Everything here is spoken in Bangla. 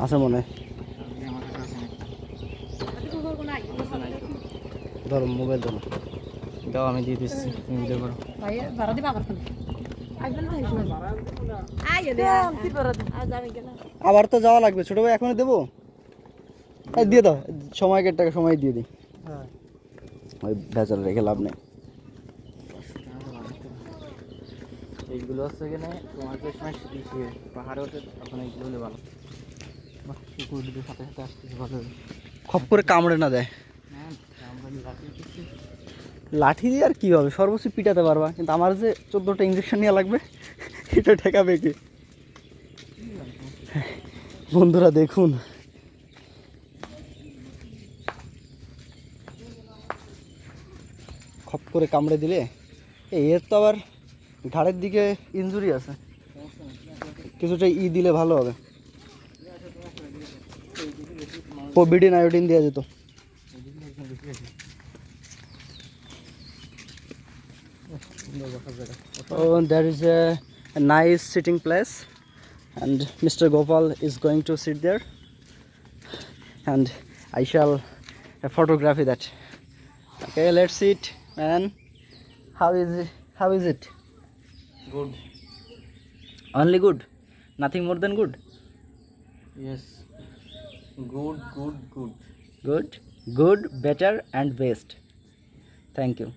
আছে মনে হয়। ধরো মোবাইল ধরো, দাও আমি দিয়ে দিচ্ছি, তুমি ভিডিও করো। আবার তো যাওয়া লাগবে ছোট ভাই, এখনই দেবো? এই দিয়ে দাও, সময় টাকা সময় দিয়ে দিই। ওই ভেজাল রেখে লাভ নেই। এইগুলো হচ্ছে কিনা তোমার যে সময় পাহাড়ে ওঠে তখন এইগুলো হলে ভালো। কুকুর দুটোর সাথে সাথে আসতেছে ভালো হবে। খপ করে কামড়ে না দেয়। আমরা লাঠি উঠেছি। লাঠি দিয়ে আর কী হবে, সর্বোচ্চ পিটাতে পারবা, কিন্তু আমার যে 14টা ইঞ্জেকশন নেওয়া লাগবে এটা ঠেকাবে কি? বন্ধুরা দেখুন, খপ করে কামড়ে দিলে এর তো আবার ঘাড়ের দিকে ইনজুরি আছে, কিছুটা দিলে ভালো হবে। প্রোভিডিন আয়োডিন দেওয়া যেত। Oh, there is a nice sitting place, and Mr. Gopal is going to sit there, and I shall photograph that. Okay, let's sit, man. How is it? How is it? Good. Only good, nothing more than good. Yes. Good, good, good. Good, good, better, and best. Thank you.